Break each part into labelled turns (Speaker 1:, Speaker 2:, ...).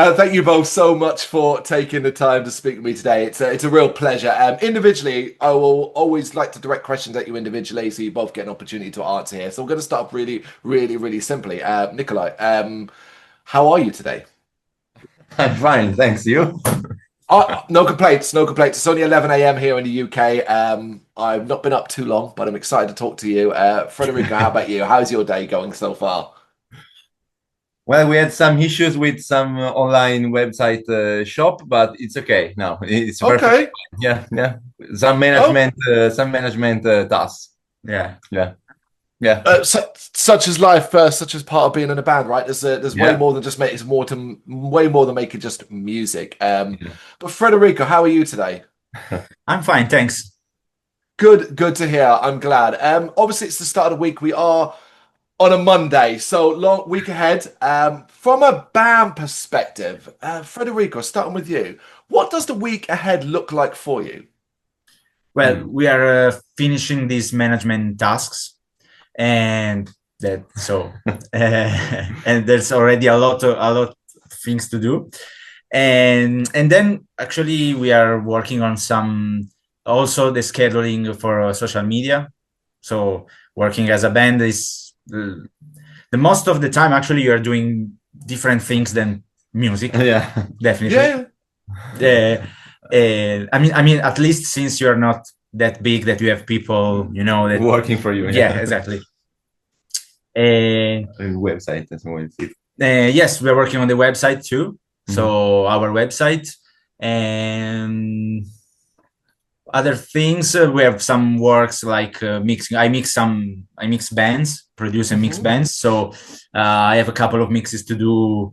Speaker 1: Thank you both so much for taking the time to speak with me today. It's a real pleasure. Individually, I will always like to direct questions at you individually, so you both get an opportunity to answer here. So we're going to start off really, really, really simply. Nikolai, how are you today?
Speaker 2: I'm fine, thanks. You?
Speaker 1: No complaints, no complaints. It's only 11 a.m. here in the UK. I've not been up too long, but I'm excited to talk to you. Federico, how about you? How's your day going so far?
Speaker 2: Well, we had some issues with some online website shop, but it's okay now. It's perfect.
Speaker 1: Okay.
Speaker 2: Yeah, yeah.
Speaker 1: Oh,
Speaker 2: Some management tasks. Yeah, yeah, yeah,
Speaker 1: such as life, such as part of being in a band, right? There's way
Speaker 2: yeah.
Speaker 1: more than just make it's more to way more than making just music.
Speaker 2: Yeah.
Speaker 1: But Federico, how are you today?
Speaker 3: I'm fine, thanks.
Speaker 1: Good to hear. I'm glad. Obviously it's the start of the week. We are on a Monday, so long week ahead. From a band perspective, Federico, starting with you, what does the week ahead look like for you?
Speaker 3: Well, we are finishing these management tasks, and that so and there's already a lot of things to do, and then actually we are working on some also the scheduling for social media. So working as a band is the most of the time actually you are doing different things than music.
Speaker 2: Yeah.
Speaker 3: Definitely.
Speaker 1: Yeah.
Speaker 3: I mean, at least since you're not that big that you have people, that
Speaker 2: Working for you.
Speaker 3: yeah, exactly. Uh,
Speaker 2: Website as well.
Speaker 3: yes, we're working on the website too. So our website and other things. We have some works like mixing. I mix bands, produce and mix bands. So I have a couple of mixes to do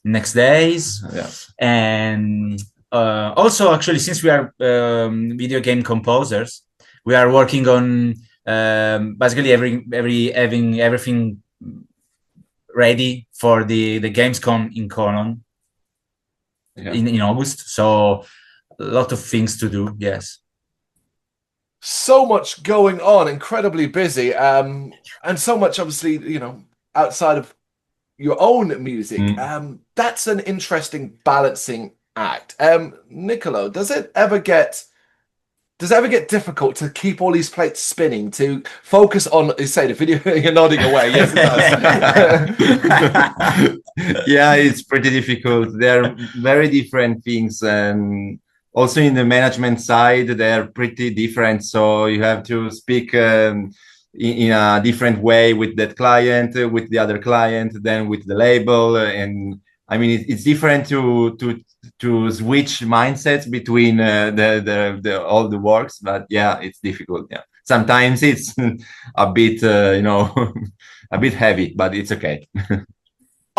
Speaker 3: next days.
Speaker 2: Yeah.
Speaker 3: And also, actually, since we are video game composers, we are working on basically having everything ready for the Gamescom in Cologne in August. So a lot of things to do. Yes.
Speaker 1: So much going on, incredibly busy, and so much obviously, outside of your own music. That's an interesting balancing act. Niccolo, does it ever get difficult to keep all these plates spinning, to focus on, you say the video, you're nodding away. Yes,
Speaker 2: it does. Yeah, it's pretty difficult. They're very different things. And also in the management side, they're pretty different. So you have to speak in a different way with that client, with the other client, then with the label. And I mean, it's different to switch mindsets between the all the works, but yeah, it's difficult. Yeah, sometimes it's a bit a bit heavy, but it's okay.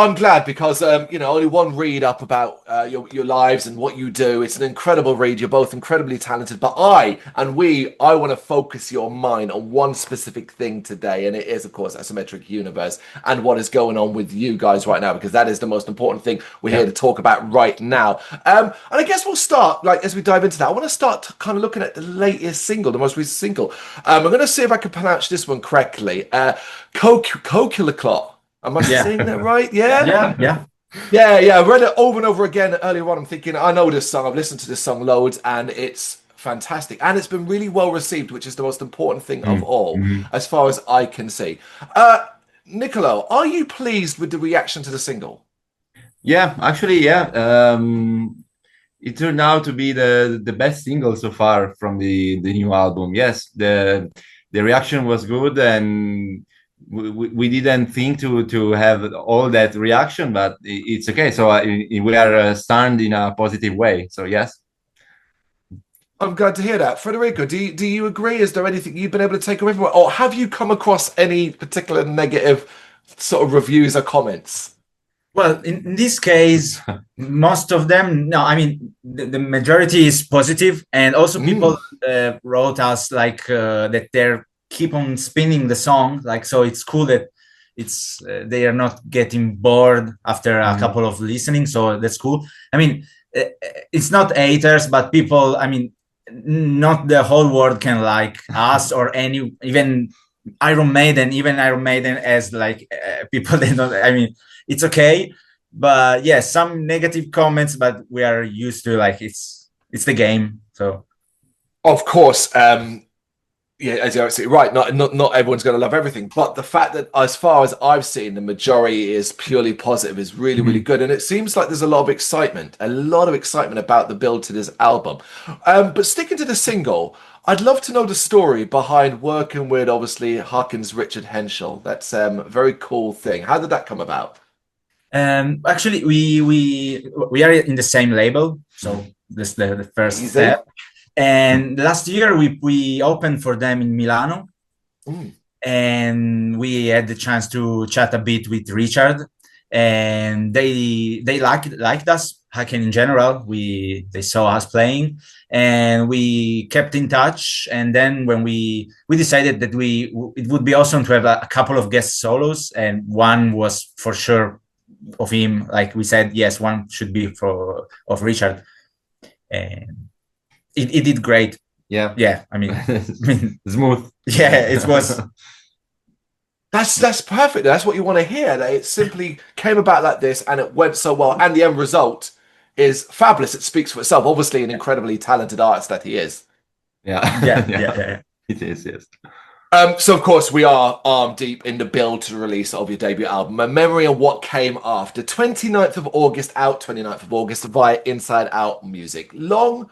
Speaker 1: I'm glad because only one read up about your lives and what you do. It's an incredible read. You're both incredibly talented, but I want to focus your mind on one specific thing today, and it is, of course, Asymmetric Universe and what is going on with you guys right now, because that is the most important thing we're here to talk about right now. And I guess we'll start, like, as we dive into that, I want to start kind of looking at the latest single, the most recent single. I'm going to see if I can pronounce this one correctly. Coquelicot. Am I saying that right? Yeah? Yeah. I read it over and over again earlier on. I'm thinking, I know this song. I've listened to this song loads, and it's fantastic. And it's been really well received, which is the most important thing of all, as far as I can see. Niccolo, are you pleased with the reaction to the single?
Speaker 2: Yeah, actually, yeah. It turned out to be the best single so far from the new album. Yes, the reaction was good, and we didn't think to have all that reaction, but it's okay. So we are starting in a positive way. So yes.
Speaker 1: I'm glad to hear that. Federico, do you agree? Is there anything you've been able to take away from it? Or have you come across any particular negative sort of reviews or comments?
Speaker 3: Well, in this case, most of them, no, I mean, the majority is positive. And also people wrote us like that they're keep on spinning the song, like, so it's cool that it's they are not getting bored after a couple of listening, so that's cool. I mean, it's not haters, but people, I mean, not the whole world can like us or any, even Iron Maiden as like people they don't, I mean, it's okay. But yeah, some negative comments, but we are used to, like, it's the game. So
Speaker 1: Of course, yeah, as you're absolutely right. Not everyone's going to love everything, but the fact that, as far as I've seen, the majority is purely positive is really, really good. And it seems like there's a lot of excitement about the build to this album. But sticking to the single, I'd love to know the story behind working with, obviously, Harkin's Richard Henschel. That's a very cool thing. How did that come about?
Speaker 3: actually, we are in the same label, so this the first
Speaker 1: Easy.
Speaker 3: step. And last year we opened for them in Milano, and we had the chance to chat a bit with Richard, and they liked us, Haken in general. They saw us playing, and we kept in touch. And then when we decided that it would be awesome to have a couple of guest solos, and one was for sure of him. Like we said, yes, one should be of Richard, and it did great.
Speaker 2: Yeah.
Speaker 3: I mean,
Speaker 2: smooth.
Speaker 3: Yeah, it was.
Speaker 1: That's perfect. That's what you want to hear. That it simply came about like this, and it went so well, and the end result is fabulous. It speaks for itself. Obviously, an incredibly talented artist that he is.
Speaker 3: Yeah.
Speaker 2: It is, yes.
Speaker 1: So of course we are arm deep in the build to the release of your debut album, A Memory of What Came After. 29th of August via InsideOutMusic. Long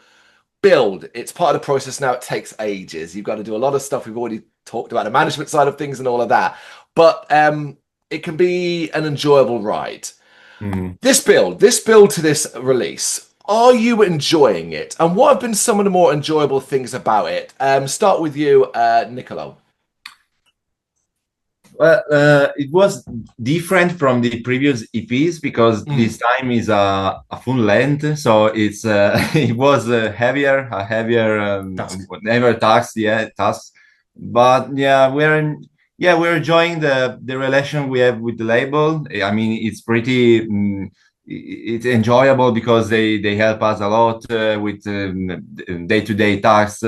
Speaker 1: build. It's part of the process now. It takes ages. You've got to do a lot of stuff. We've already talked about the management side of things and all of that. But it can be an enjoyable ride. This build to this release, are you enjoying it? And what have been some of the more enjoyable things about it? Start with you, Nicolò.
Speaker 2: Well, it was different from the previous EPs because this time is a full length, so it's it was a heavier task. But we're enjoying the relation we have with the label. I mean, it's pretty. It's enjoyable because they help us a lot with day-to-day tasks.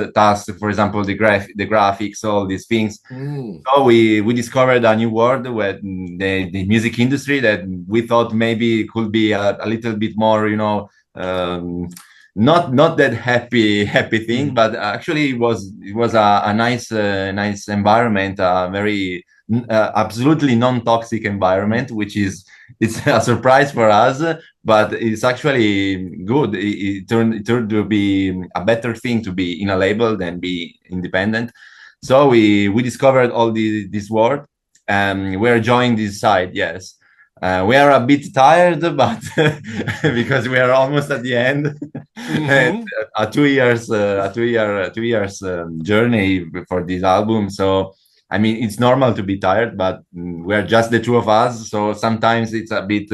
Speaker 2: For example, the graphics, all these things. So we discovered a new world with the music industry that we thought maybe could be a little bit more, not that happy thing, but actually it was a nice environment, a very absolutely non-toxic environment, which it's a surprise for us, but it's actually good. It turned to be a better thing to be in a label than be independent. So we discovered all this world, and we're enjoying this side. Yes, we are a bit tired, but because we are almost at the end. And a 2 years journey for this album. So I mean, it's normal to be tired, but we're just the two of us, so sometimes it's a bit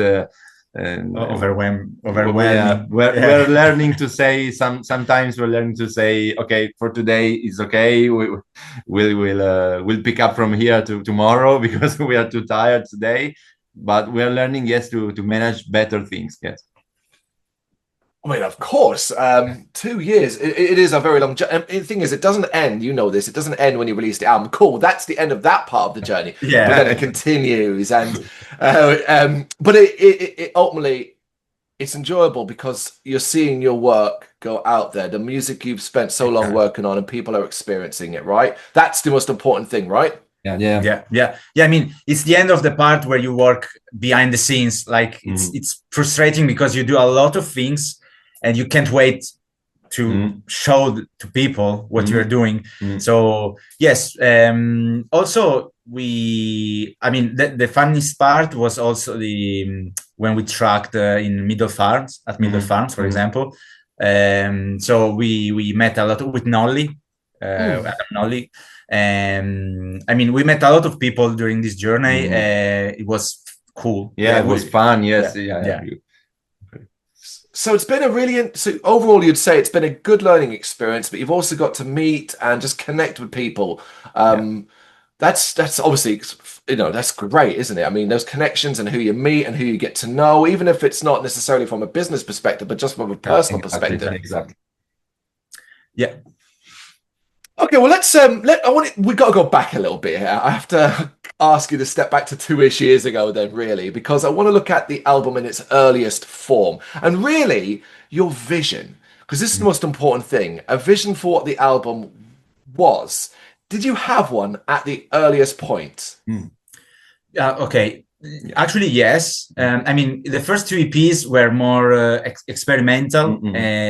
Speaker 3: overwhelming.
Speaker 2: We're learning to say sometimes we're learning to say, okay, for today is okay. We'll pick up from here to tomorrow because we are too tired today. But we're learning, yes, to manage better things. Yes.
Speaker 1: I mean, of course, 2 years, it is a very long journey. The thing is, it doesn't end, you know this, it doesn't end when you release the album. Cool, that's the end of that part of the journey.
Speaker 3: Yeah.
Speaker 1: But then it continues. And but it ultimately, it's enjoyable because you're seeing your work go out there, the music you've spent so long working on, and people are experiencing it, right? That's the most important thing, right?
Speaker 3: Yeah. I mean, it's the end of the part where you work behind the scenes. Like it's frustrating because you do a lot of things and you can't wait to show to people what you're doing. So yes, also the funniest part was also when we tracked in Middle Farms, for example. So we met a lot with Nolly, Adam Nolly. I mean, we met a lot of people during this journey. It was cool.
Speaker 2: Yeah, it was fun. Yes.
Speaker 3: Yeah.
Speaker 1: So it's been so overall, you'd say it's been a good learning experience, but you've also got to meet and just connect with people. That's obviously, that's great, isn't it? I mean, those connections and who you meet and who you get to know, even if it's not necessarily from a business perspective, but just from a personal perspective.
Speaker 2: Exactly.
Speaker 3: Yeah.
Speaker 1: Okay, well we got to go back a little bit here. I have to ask you to step back to 2-ish years ago then, really, because I want to look at the album in its earliest form and really your vision, because this is the most important thing, a vision for what the album was. Did you have one at the earliest point?
Speaker 3: Okay. Actually, yes. I mean, the first two EPs were more experimental,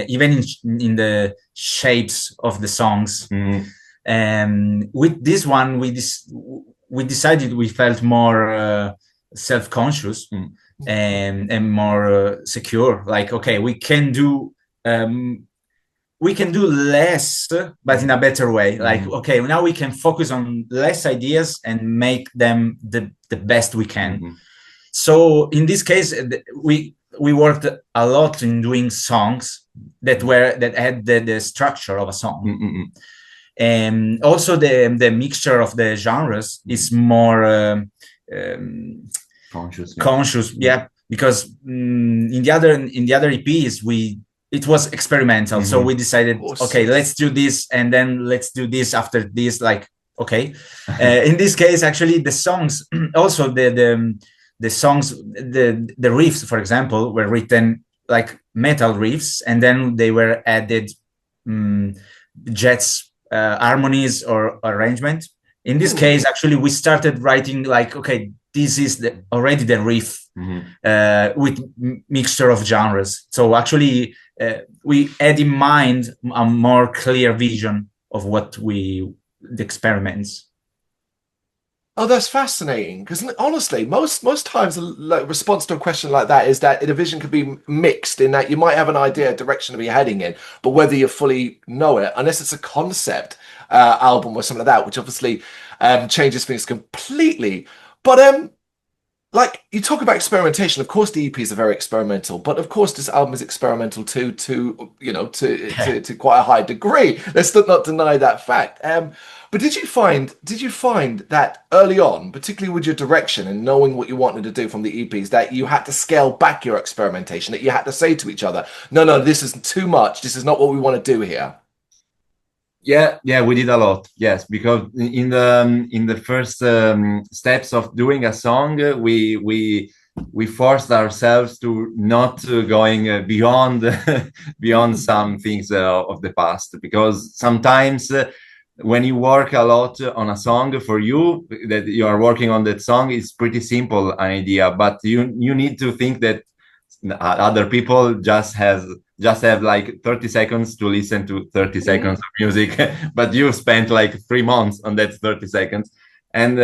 Speaker 3: even in the shapes of the songs. With this one, we decided we felt more self-conscious and more secure. Like, okay, we can do less, but in a better way. Like, okay, now we can focus on less ideas and make them the best we can. So in this case, we worked a lot in doing songs that had the structure of a song. And also the mixture of the genres is more conscious, yeah, because in the other EPs it was experimental. So we decided, okay, let's do this and then let's do this after this. Like, okay, in this case, actually, the songs, also the songs, the riffs, for example, were written like metal riffs, and then they were added jazz harmonies or arrangement. In this case, actually, we started writing like, okay, this is already the riff with mixture of genres. So actually, we had in mind a more clear vision of the experiments.
Speaker 1: Oh, that's fascinating. Because honestly, most times, the response to a question like that is that a vision could be mixed in that you might have an idea, a direction to be heading in, but whether you fully know it, unless it's a concept album or something like that, which obviously changes things completely. But like you talk about experimentation, of course the EPs are very experimental, but of course this album is experimental too, to quite a high degree. Let's not deny that fact. But did you find that early on, particularly with your direction and knowing what you wanted to do from the EPs, that you had to scale back your experimentation, that you had to say to each other, no, this is too much. This is not what we want to do here.
Speaker 2: Yeah, we did a lot. Yes, because in the first steps of doing a song, we forced ourselves to not going beyond beyond some things of the past, because sometimes when you work a lot on a song, for you that you are working on that song, it's pretty simple an idea, but you need to think that other people just have like 30 seconds to listen to 30 seconds of music, but you spent like 3 months on that 30 seconds. And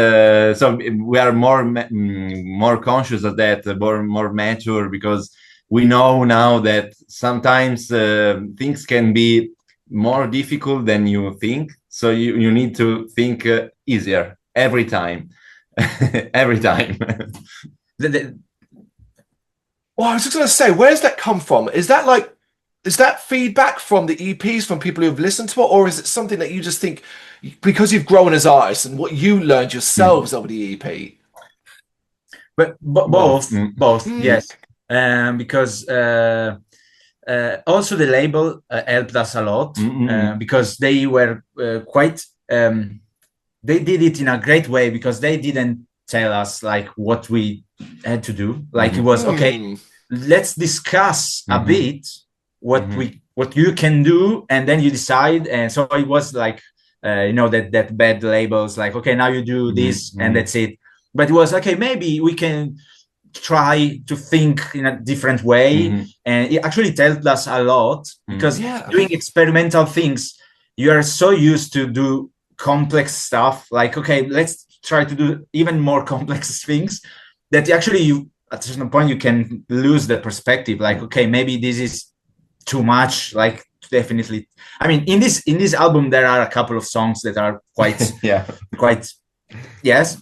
Speaker 2: so we are more conscious of that, more mature, because we know now that sometimes things can be more difficult than you think. So you need to think easier every time. Every time.
Speaker 1: Well, I was just going to say, where does that come from? Is that feedback from the EPs, from people who've listened to it, or is it something that you just think because you've grown as artists and what you learned yourselves over the EP?
Speaker 3: But both, yes. Because also the label helped us a lot because they were quite. They did it in a great way, because they didn't tell us like what we had to do. Like it was okay. Let's discuss a bit what you can do, and then you decide. And so it was like that bad labels, like, okay, now you do this and that's it. But it was okay, maybe we can try to think in a different way. And it actually helped us a lot, because doing experimental things, you are so used to do complex stuff, like, okay, let's try to do even more complex things, that actually you at a certain point you can lose the perspective, like, okay, maybe this is too much. Like, definitely, I mean, in this album there are a couple of songs that are quite yes,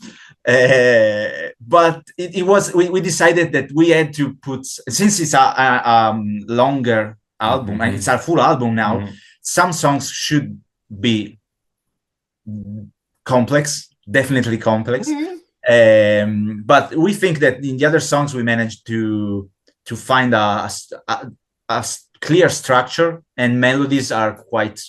Speaker 3: but it was we decided that we had to put, since it's a longer album and it's a full album now, some songs should be complex, definitely complex. But we think that in the other songs we managed to find a clear structure, and melodies are quite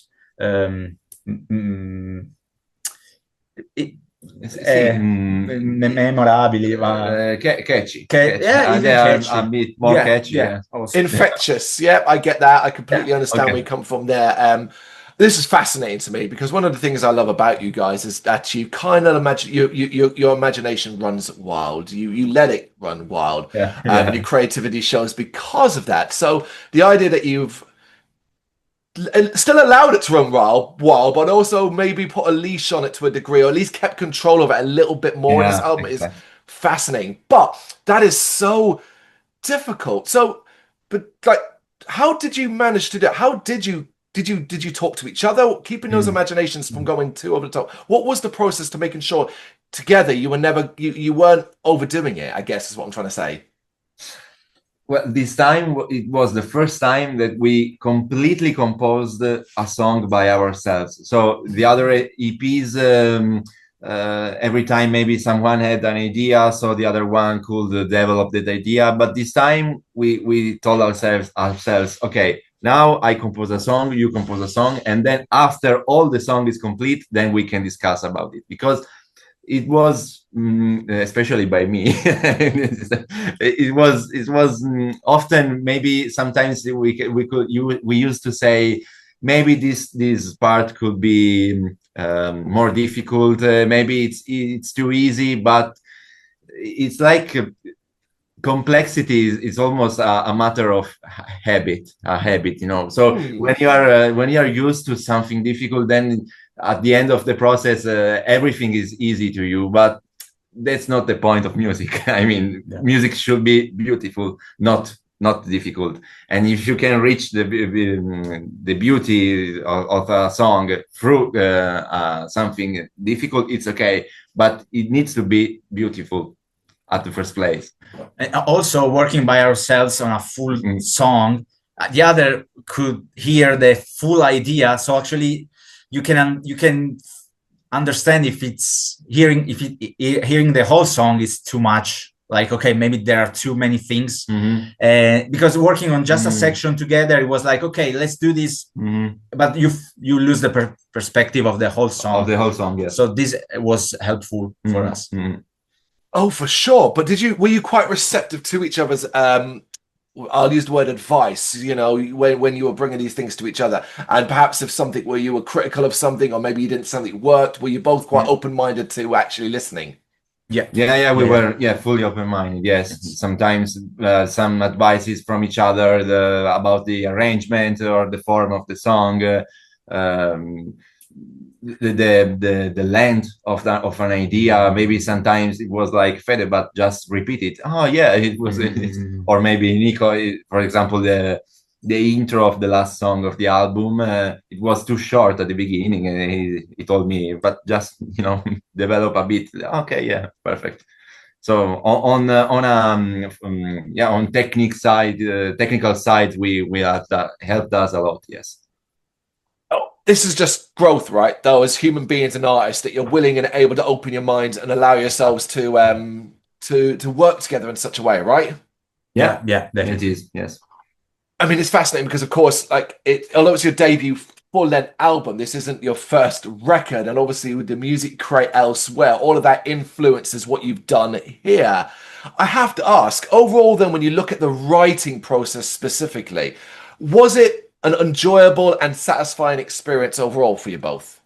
Speaker 3: memorabili, ma
Speaker 2: catchy.
Speaker 3: yeah, even
Speaker 2: They are
Speaker 3: catchy.
Speaker 2: a bit more catchy. Yeah.
Speaker 1: Infectious. Yeah, I get that. I completely understand
Speaker 2: okay.
Speaker 1: where you come from there. This is fascinating to me because one of the things I love about you guys is that you kind of imagine your imagination runs wild. You let it run wild, and your creativity shows because of that. So the idea that you've still allowed it to run wild, but also maybe put a leash on it to a degree, or at least kept control of it a little bit more. This album is fascinating, but that is so difficult. So, but like, how did you manage to do it? How did you talk to each other, keeping those imaginations from going too over the top? What was the process to making sure together you were never you weren't overdoing it? I guess is what I'm trying to say.
Speaker 2: Well, this time it was the first time that we completely composed a song by ourselves. So the other EPs, every time maybe someone had an idea, so the other one could develop that idea. But this time we told ourselves, okay, now I compose a song, you compose a song, and then after all the song is complete, then we can discuss about it, because it was especially by me it was often, maybe sometimes we used to say maybe this part could be more difficult, maybe it's too easy, but it's like complexity is almost a matter of habit, you know. So when you are used to something difficult, then at the end of the process everything is easy to you. But that's not the point of music. I mean, music should be beautiful, not difficult. And if you can reach the beauty of a song through something difficult, it's okay, but it needs to be beautiful at the first place.
Speaker 3: And also working by ourselves on a full song, the other could hear the full idea. So actually you can understand if it's hearing the whole song is too much, like, okay, maybe there are too many things. Because working on just a section together, it was like, okay, let's do this, but you lose the perspective of the whole song.
Speaker 2: Yes.
Speaker 3: So this was helpful for us.
Speaker 1: Oh, for sure. But were you quite receptive to each other's I'll use the word advice, you know, when you were bringing these things to each other, and perhaps if something where you were critical of something, or maybe you didn't something worked, were you both quite open-minded to actually listening?
Speaker 2: We were fully open-minded. Yes, sometimes some advices from each other about the arrangement or the form of the song, the length of an idea. Maybe sometimes it was like, Fede, but just repeat it. Oh yeah, it was. Or maybe Nico, for example, the intro of the last song of the album, it was too short at the beginning, and he told me, but just, you know, develop a bit. Okay, yeah, perfect. So on technical side, we that helped us a lot. Yes.
Speaker 1: This is just growth, right? Though, as human beings and artists, that you're willing and able to open your minds and allow yourselves to work together in such a way, right?
Speaker 3: Yeah, definitely.
Speaker 2: It is. Yes.
Speaker 1: I mean, it's fascinating because, of course, like although it's your debut full-length album, this isn't your first record, and obviously with the music you create elsewhere, all of that influences what you've done here. I have to ask, overall, then, when you look at the writing process specifically, was it an enjoyable and satisfying experience overall for you both?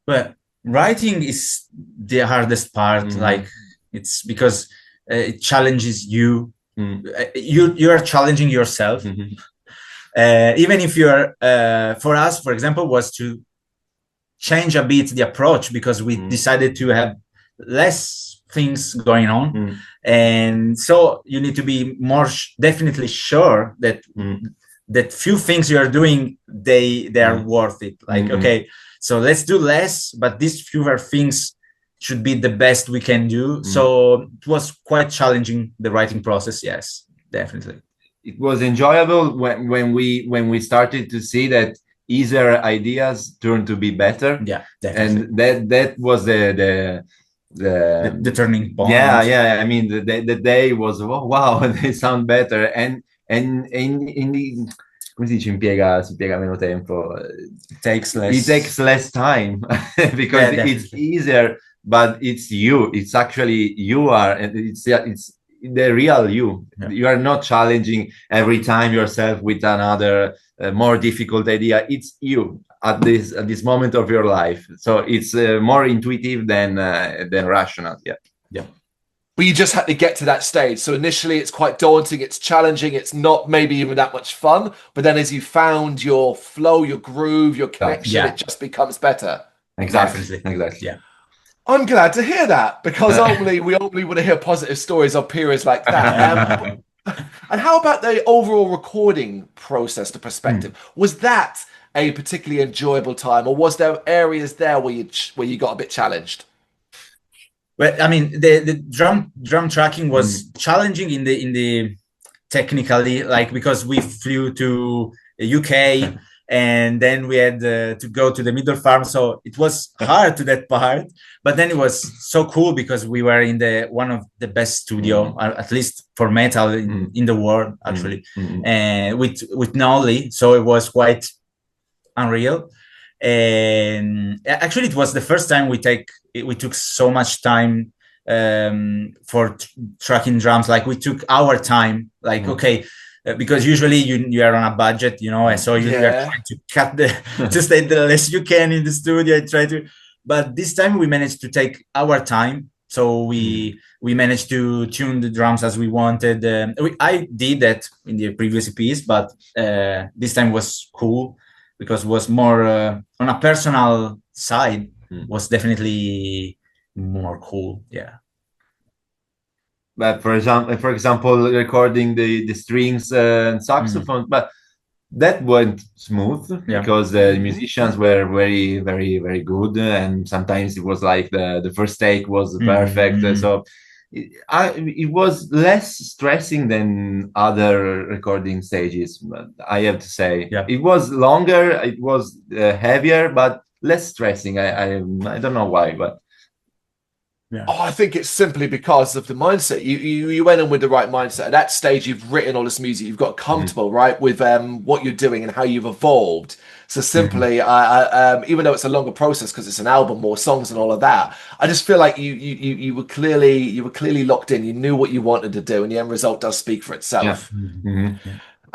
Speaker 3: Well, writing is the hardest part. Like, it's because it challenges you. You are challenging yourself. Even if you're for us, for example, was to change a bit the approach, because we decided to have less things going on, and so you need to be more definitely sure that that few things you are doing, they are worth it. Like, okay, so let's do less, but these fewer things should be the best we can do. So it was quite challenging, the writing process. Yes, definitely.
Speaker 2: It was enjoyable when we started to see that easier ideas turned to be better.
Speaker 3: Yeah, definitely.
Speaker 2: And that was the
Speaker 3: turning point.
Speaker 2: Yeah. I mean, the day was, oh, wow, they sound better, and come si dice, si impiega meno tempo.
Speaker 3: It takes less.
Speaker 2: It takes less time because it's easier, but it's you. It's actually you are, and it's the real you.
Speaker 3: Yeah.
Speaker 2: You are not challenging every time yourself with another more difficult idea. It's you at this moment of your life. So it's more intuitive than rational. Yeah.
Speaker 3: Yeah.
Speaker 1: But you just had to get to that stage. So initially it's quite daunting, it's challenging, it's not maybe even that much fun. But then as you found your flow, your groove, your connection, it just becomes better.
Speaker 2: Exactly.
Speaker 3: Yeah.
Speaker 1: I'm glad to hear that, because we only want to hear positive stories of periods like that. And how about the overall recording process, the perspective? Was that a particularly enjoyable time, or was there areas there where you got a bit challenged?
Speaker 3: Well, I mean, the drum tracking was challenging in the technically, like, because we flew to the UK and then we had to go to the middle farm, so it was hard to that part. But then it was so cool because we were in one of the best studio, at least for metal in the world, actually, and with Nolly, so it was quite unreal. And actually, it was the first time we took so much time for tracking drums. Like, we took our time, like, okay, because usually you are on a budget, and so you are trying to cut to stay the less you can in the studio and try to. But this time we managed to take our time, so we managed to tune the drums as we wanted. I did that in the previous EPs, but this time was cool, because it was more on a personal side, was definitely more cool. Yeah.
Speaker 2: But for example, recording the strings and saxophone, but that went smooth because the musicians were very, very, very good, and sometimes it was like the first take was perfect. So it was less stressing than other recording stages, I have to say. It was longer, it was heavier, but less stressing. I don't know why, but
Speaker 1: I think it's simply because of the mindset. You went in with the right mindset. At that stage, you've written all this music. You've got comfortable, right, with what you're doing and how you've evolved. So simply, even though it's a longer process because it's an album, more songs and all of that, I just feel like you were clearly locked in. You knew what you wanted to do, and the end result does speak for itself.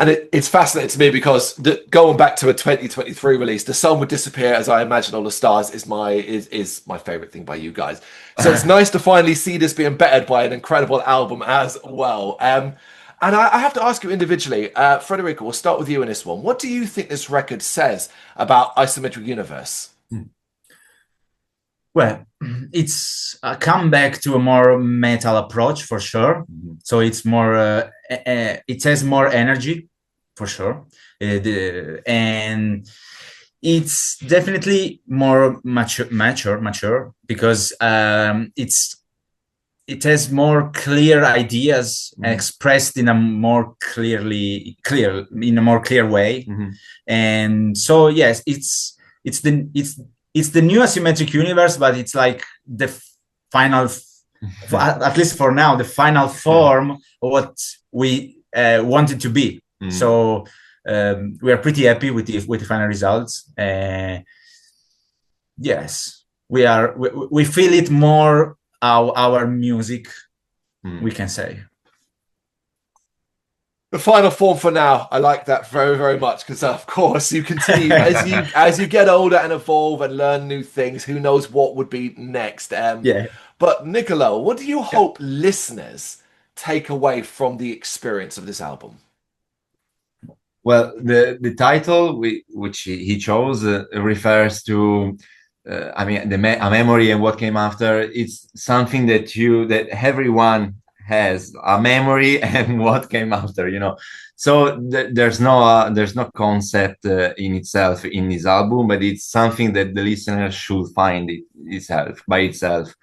Speaker 1: And it's fascinating to me because going back to a 2023 release, The Sun Would Disappear As I Imagine All the Stars is my favorite thing by you guys. So it's nice to finally see this being bettered by an incredible album as well. And I have to ask you individually, Federico, we'll start with you in this one. What do you think this record says about Asymmetric Universe?
Speaker 3: Well, it's a comeback to a more metal approach, for sure. So it's more, it has more energy, for sure. And it's definitely more mature because it has more clear ideas expressed in a more clear way. And so, yes, it's the new Asymmetric Universe, but it's like the final, at least for now, the final form of what we want it to be. So we are pretty happy with the final results. Yes, we feel it more our music, we can say.
Speaker 1: The final form for now. I like that very, very much because, of course, you continue as you get older and evolve and learn new things. Who knows what would be next? But Nicolò, what do you hope listeners take away from the experience of this album?
Speaker 2: Well, the title which he chose refers to, I mean, a memory and what came after. It's something that everyone has, a memory and what came after, So there's no concept in itself in this album, but it's something that the listener should find by itself.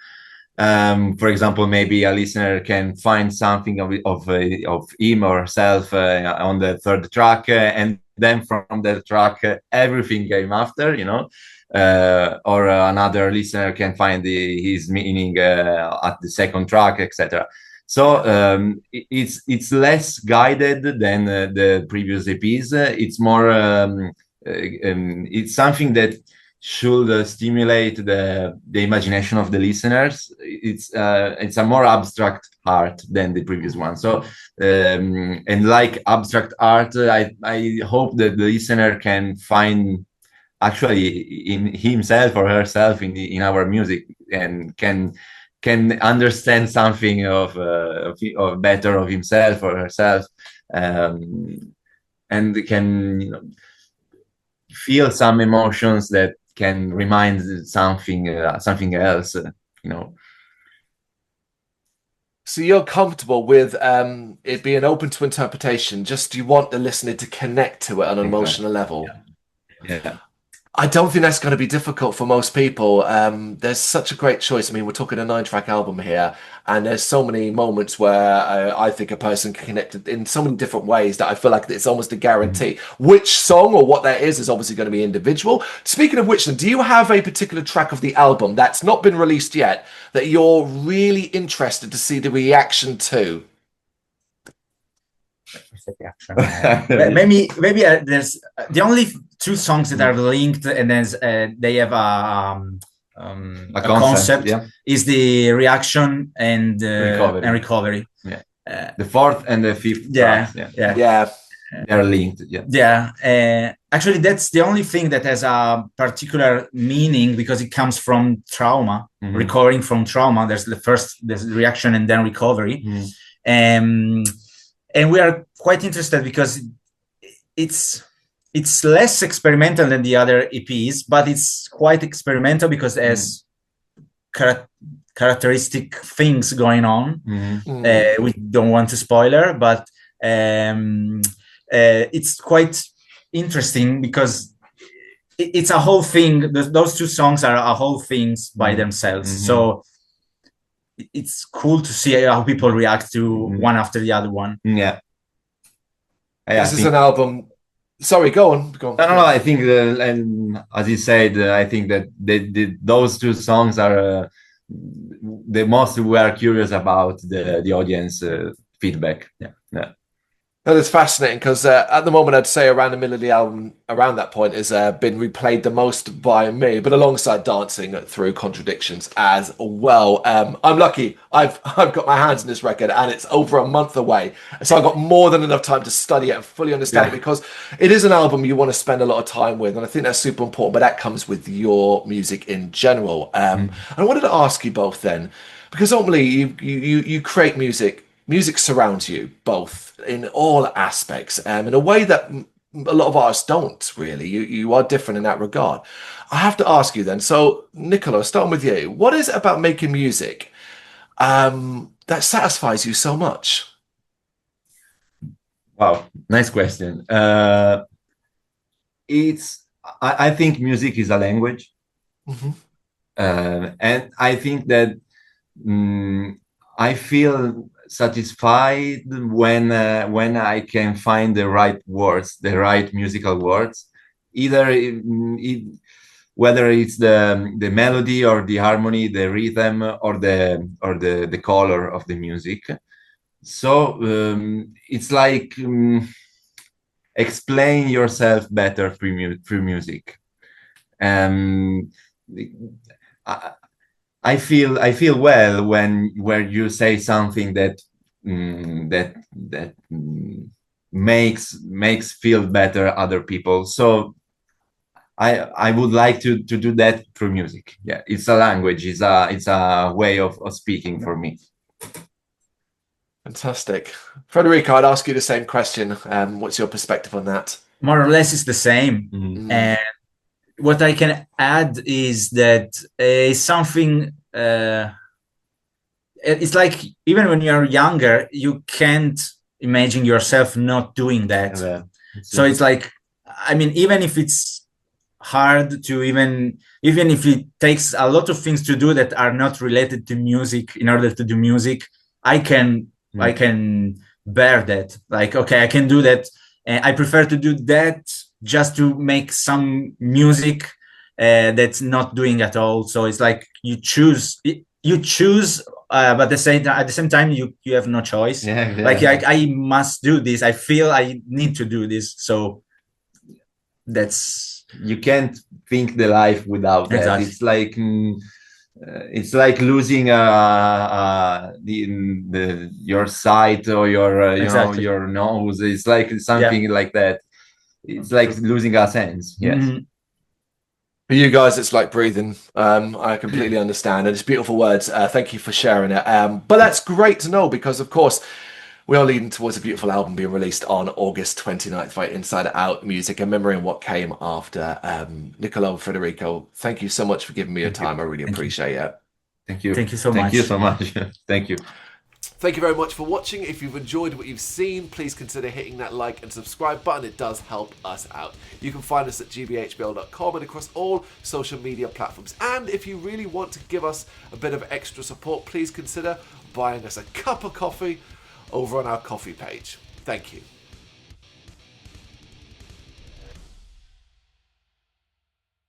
Speaker 2: For example, maybe a listener can find something of him or herself on the third track, and then from that track everything came after, or another listener can find his meaning at the second track, etc. So it's less guided than the previous EPs. It's more it's something that should stimulate the imagination of the listeners. It's a more abstract art than the previous one. So and like abstract art, I hope that the listener can find actually in himself or herself in our music, and can understand something of better of himself or herself, and can feel some emotions that can remind something else.
Speaker 1: So you're comfortable with it being open to interpretation, just you want the listener to connect to it on an emotional level.
Speaker 2: Yeah.
Speaker 1: I don't think that's going to be difficult for most people. There's such a great choice. I mean, we're talking a 9-track album here, and there's so many moments where I think a person can connect in so many different ways that I feel like it's almost a guarantee. Which song or what that is obviously going to be individual. Speaking of which, then, do you have a particular track of the album that's not been released yet that you're really interested to see the reaction to?
Speaker 3: maybe there's the only two songs that are linked, and then they have a concept.
Speaker 2: Yeah.
Speaker 3: Is the reaction and recovery.
Speaker 2: Yeah. The fourth and the fifth.
Speaker 3: Yeah.
Speaker 2: They're linked.
Speaker 3: Actually, that's the only thing that has a particular meaning, because it comes from trauma, recovering from trauma. There's there's reaction and then recovery. And we are quite interested because it's less experimental than the other EPs, but it's quite experimental because it has characteristic things going on. We don't want to spoiler, but it's quite interesting because it's a whole thing. Those two songs are a whole things by themselves. So it's cool to see how people react to one after the other one.
Speaker 1: This is an album. Sorry, go on.
Speaker 2: No, I think and as you said, I think that those two songs are the most we are curious about the audience feedback.
Speaker 1: That is fascinating, because at the moment, I'd say around the middle of the album, around that point, has been replayed the most by me, but alongside dancing through contradictions as well. I'm lucky. I've got my hands in this record, and it's over a month away, so I've got more than enough time to study it and fully understand it, because it is an album you want to spend a lot of time with, and I think that's super important. But that comes with your music in general. And I wanted to ask you both then, because ultimately you create music. Music surrounds you both in all aspects, in a way that a lot of artists don't really. You are different in that regard. I have to ask you then. So, Nicolò, starting with you, what is it about making music that satisfies you so much?
Speaker 2: Wow, nice question. I think music is a language, and I think that I feel satisfied when I can find the right words, the right musical words, either whether it's the melody or the harmony, the rhythm or the color of the music. So it's like explain yourself better through music. I feel well where you say something that makes feel better other people. So I would like to do that through music. Yeah, it's a language. It's a way of speaking for me.
Speaker 1: Fantastic. Federico, I'd ask you the same question. What's your perspective on that?
Speaker 3: More or less, it's the same. And what I can add is that something. It's like even when you're younger, you can't imagine yourself not doing that. So it's like, I mean, even if it's hard to even if it takes a lot of things to do that are not related to music in order to do music, I can bear that. Like, okay, I can do that. And I prefer to do that just to make some music that's not doing at all. So it's like you choose but at the same time, you have no choice.
Speaker 2: Yeah.
Speaker 3: Like I must do this. I feel I need to do this. So that's
Speaker 2: you can't think the life without that.
Speaker 3: Exactly.
Speaker 2: It's like losing your sight or your
Speaker 3: Exactly.
Speaker 2: your nose. It's like something like that. It's like losing our sense. Yes.
Speaker 3: Mhm.
Speaker 1: For you guys, it's like breathing. I completely understand. And it's beautiful words. Thank you for sharing it. But that's great to know because, of course, we are leading towards a beautiful album being released on August 29th by Inside Out Music, and remembering what came after. Nicolò and Federico, thank you so much for giving me your time. I really appreciate it.
Speaker 2: Thank you.
Speaker 3: Thank you so much.
Speaker 2: Thank you so much. Thank you.
Speaker 1: Thank you very much for watching. If you've enjoyed what you've seen, please consider hitting that like and subscribe button. It does help us out. You can find us at gbhbl.com and across all social media platforms. And if you really want to give us a bit of extra support, please consider buying us a cup of coffee over on our coffee page. Thank you.